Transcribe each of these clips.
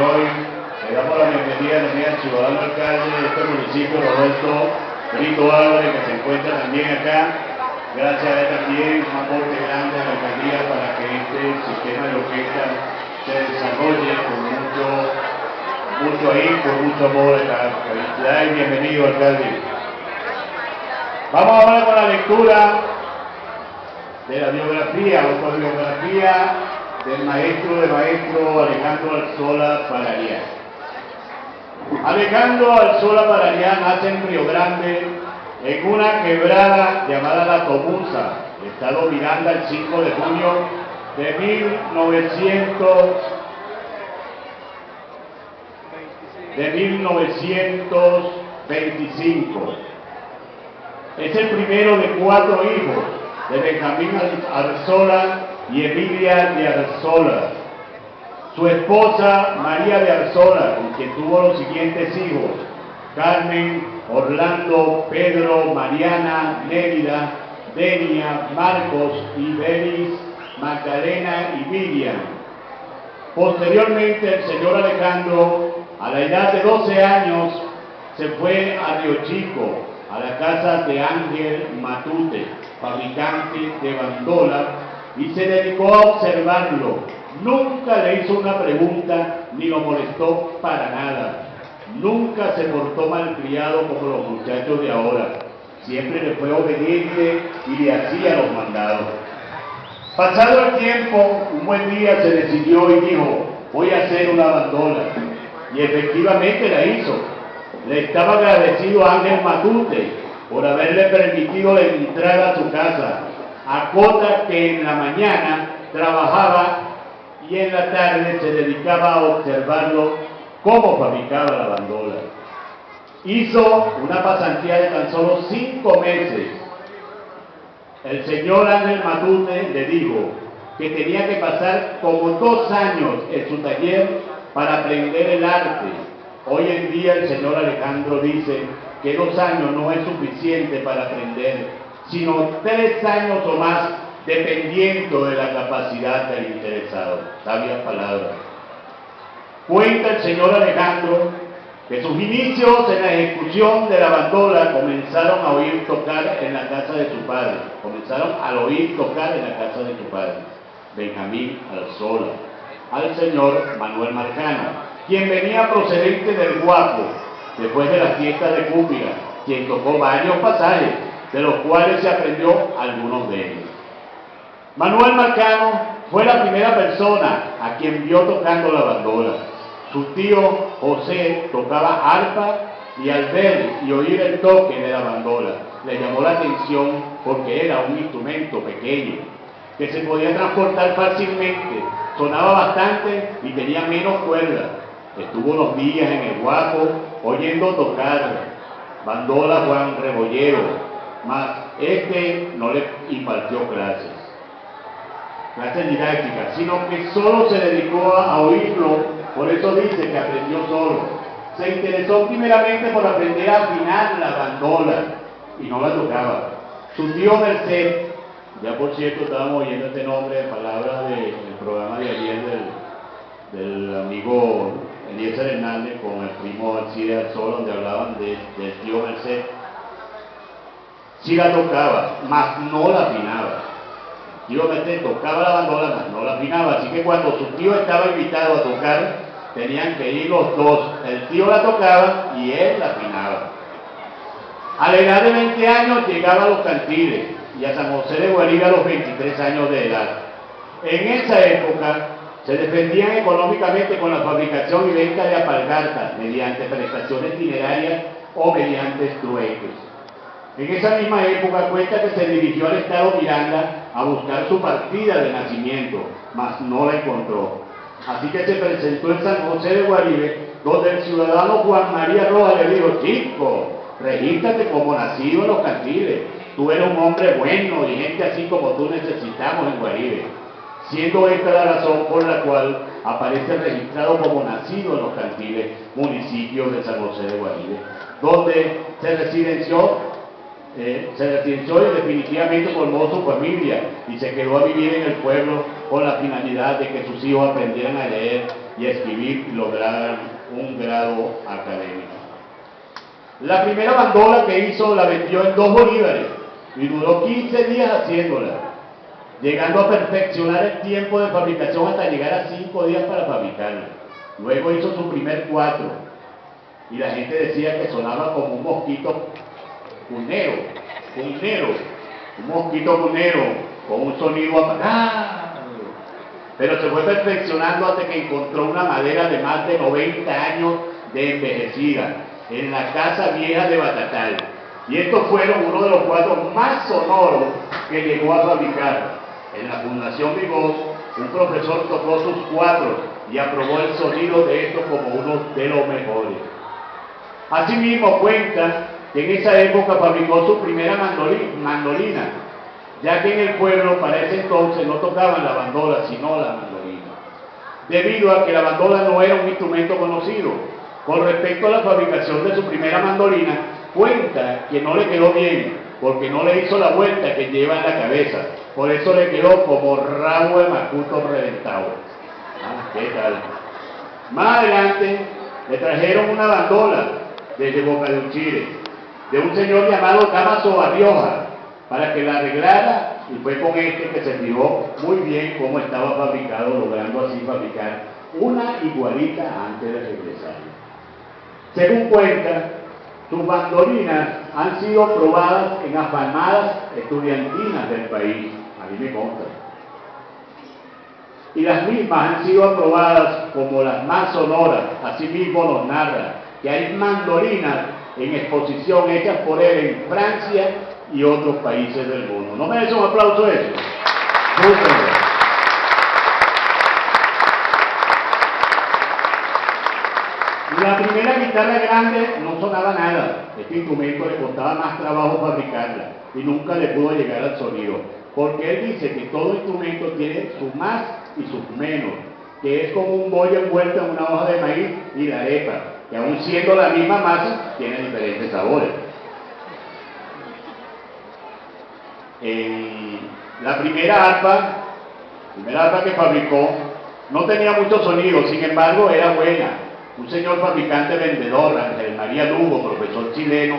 hoy le damos la bienvenida también al ciudadano alcalde de este municipio, Roberto Brito Álvarez, que se encuentra también acá. Gracias a él también un aporte grande a la alcaldía para que este sistema de orquesta se desarrolle con mucho ahínco, mucho amor acá. Felicidades y bienvenido, alcalde. Vamos ahora con la lectura de la biografía, autobiografía del maestro de maestro Alejandro Arzola Parariá. Alejandro Arzola Parariá nace en Río Grande, en una quebrada llamada La Tomuza, estado Miranda, el 5 de junio de 1925. Es el primero de 4 hijos de Benjamín Arzola y Emilia de Arzola. Su esposa María de Arzola, con quien tuvo los siguientes hijos: Carmen, Orlando, Pedro, Mariana, Lérida, Denia, Marcos, Iberis, Magdalena y Miriam. Posteriormente, el señor Alejandro, a la edad de 12 años, se fue a Río Chico, a la casa de Ángel Matute, fabricante de bandola, y se dedicó a observarlo. Nunca le hizo una pregunta ni lo molestó para nada. Nunca se portó malcriado como los muchachos de ahora. Siempre le fue obediente y le hacía los mandados. Pasado el tiempo, un buen día se decidió y dijo: voy a hacer una bandola. Y efectivamente la hizo. Le estaba agradecido a Ángel Matute por haberle permitido la entrada a su casa. Acota que en la mañana trabajaba y en la tarde se dedicaba a observarlo cómo fabricaba la bandola. Hizo una pasantía de tan solo 5 meses. El señor Ángel Matute le dijo que tenía que pasar como 2 años en su taller para aprender el arte. Hoy en día el señor Alejandro dice que 2 años no es suficiente para aprender, sino 3 años o más, dependiendo de la capacidad del interesado. Sabias palabras. Cuenta el señor Alejandro que sus inicios en la ejecución de la bandola comenzaron al oír tocar en la casa de su padre, Benjamín Arzola, al señor Manuel Marcano, quien venía procedente del Guapo, después de las fiestas de Cúpira, quien tocó varios pasajes, de los cuales se aprendió algunos de ellos. Manuel Marcano fue la primera persona a quien vio tocando la bandola. Su tío José tocaba arpa y al ver y oír el toque de la bandola le llamó la atención porque era un instrumento pequeño que se podía transportar fácilmente, sonaba bastante y tenía menos cuerdas. Estuvo unos días en el Guapo oyendo tocar bandola Juan Rebollero, mas no le impartió clases didácticas, sino que solo se dedicó a oírlo. Por eso dice que aprendió solo. Se interesó primeramente por aprender a afinar la bandola y no la tocaba. Su tío Merced, ya por cierto estábamos oyendo este nombre de palabras del programa de ayer del amigo Eliezer Hernández con el primo Alcide Arzola, donde hablaban del tío Merced. Sí la tocaba, mas no la afinaba. Tío Merced tocaba la bandola, mas no la afinaba. Así que cuando su tío estaba invitado a tocar, tenían que ir los dos. El tío la tocaba y él la afinaba. A la edad de 20 años llegaba a los cantiles y a San José de Guaribe a los 23 años de edad. En esa época se defendían económicamente con la fabricación y venta de alpargatas mediante prestaciones dinerarias o mediante trueques. En esa misma época cuenta que se dirigió al estado Miranda a buscar su partida de nacimiento, mas no la encontró. Así que se presentó en San José de Guaribe, donde el ciudadano Juan María Rojas le dijo: chico, regístrate como nacido en los cantiles. Tú eres un hombre bueno y gente así como tú necesitamos en Guaribe. Siendo esta la razón por la cual aparece registrado como nacido en los cantiles, municipio de San José de Guaribe, donde se residenció y definitivamente formó su familia y se quedó a vivir en el pueblo con la finalidad de que sus hijos aprendieran a leer y a escribir y lograran un grado académico. La primera bandola que hizo la vendió en 2 bolívares y duró 15 días haciéndola, llegando a perfeccionar el tiempo de fabricación hasta llegar a 5 días para fabricarla. Luego hizo su primer 4 y la gente decía que sonaba como un mosquito cunero, un mosquito cunero con un sonido apagado. Pero se fue perfeccionando hasta que encontró una madera de más de 90 años de envejecida en la casa vieja de Batatal. Y estos fueron uno de los 4 más sonoros que llegó a fabricar. En la Fundación Vigoz, un profesor tocó sus 4 y aprobó el sonido de estos como uno de los mejores. Asimismo cuenta que en esa época fabricó su primera mandolina, ya que en el pueblo para ese entonces no tocaban la bandola, sino la mandolina, debido a que la bandola no era un instrumento conocido. Con respecto a la fabricación de su primera mandolina, cuenta que no le quedó bien, porque no le hizo la vuelta que lleva en la cabeza, por eso le quedó como rabo de macuto reventado. ¿Qué tal? Más adelante le trajeron una bandola desde Boca de Uchire, de un señor llamado Damaso Barrioja, para que la arreglara, y fue con este que se fijó muy bien cómo estaba fabricado, logrando así fabricar una igualita antes de regresar. Según cuenta, sus bandolinas han sido probadas en afamadas estudiantinas del país, a mí me consta, y las mismas han sido aprobadas como las más sonoras. Asimismo nos narra que hay mandolinas en exposición hechas por él en Francia y otros países del mundo. ¿No merece un aplauso eso? La primera guitarra grande no sonaba nada. Este instrumento le costaba más trabajo fabricarla y nunca le pudo llegar al sonido, porque él dice que todo instrumento tiene sus más y sus menos, que es como un bollo envuelto en una hoja de maíz y la arepa, que aun siendo la misma masa, tiene diferentes sabores. La primera arpa que fabricó no tenía mucho sonido, sin embargo era buena. Un señor fabricante vendedor, Ángel María Lugo, profesor chileno,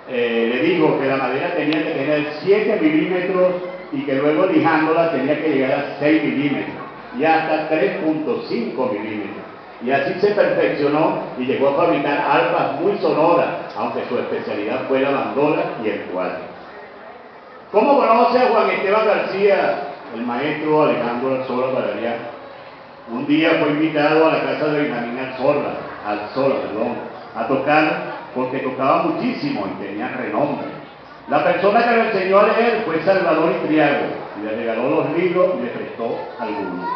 le dijo que la madera tenía que tener 7 milímetros y que luego lijándola tenía que llegar a 6 milímetros y hasta 3.5 milímetros. Y así se perfeccionó y llegó a fabricar arpas muy sonoras, aunque su especialidad fue la bandola y el 4. ¿Cómo conoce a Juan Esteban García, el maestro Alejandro Arzola Barariá? Un día fue invitado a la casa de Benjamín Arzola, a tocar, porque tocaba muchísimo y tenía renombre. La persona que le enseñó a leer fue Salvador Itriago, y le regaló los libros y le prestó algunos.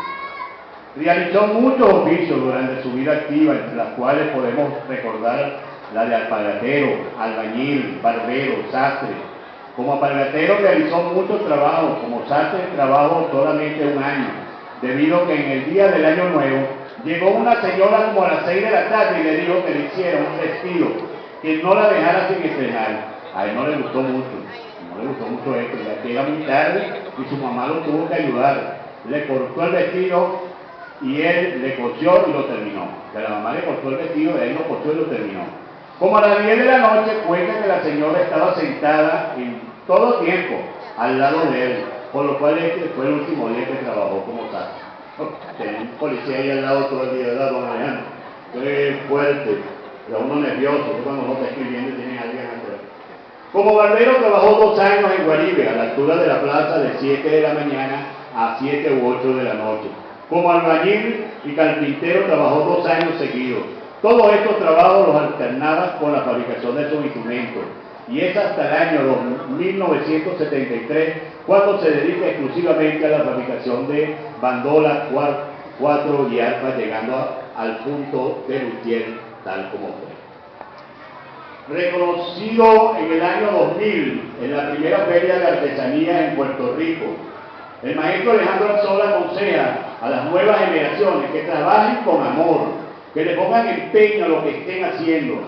Realizó muchos oficios durante su vida activa, entre las cuales podemos recordar la de alpargatero, albañil, barbero, sastre. Como alpargatero realizó muchos trabajos, como sastre trabajó solamente 1 año, debido a que en el día del Año Nuevo llegó una señora como a las 6 de la tarde y le dijo que le hiciera un vestido, que no la dejara sin estrenar. A él no le gustó mucho esto, ya que era muy tarde y su mamá lo tuvo que ayudar. Le cortó el vestido y él le cosió y lo terminó. La mamá le cortó el vestido, él lo cosió y lo terminó. Como a las 10 de la noche cuenta que la señora estaba sentada en todo tiempo al lado de él, por lo cual este fue el último día que trabajó como tal. Tenía un policía ahí al lado todo el día, ¿verdad, don Alejandro? Qué fuerte, pero uno nervioso, cuando uno está escribiendo y tiene a alguien atrás. Como barbero trabajó 2 años en Guaribe, a la altura de la plaza, de 7 de la mañana a 7 u 8 de la noche. Como albañil y carpintero trabajó 2 años seguidos. Todos estos trabajos los alternaba con la fabricación de sus instrumentos. Y es hasta el año 1973 cuando se dedica exclusivamente a la fabricación de bandola, 4 y arpa, llegando al punto de luthier tal como fue. Reconocido en el año 2000 en la primera feria de artesanía en Puerto Rico, el maestro Alejandro Arzola aconseja a las nuevas generaciones que trabajen con amor, que le pongan empeño a lo que estén haciendo.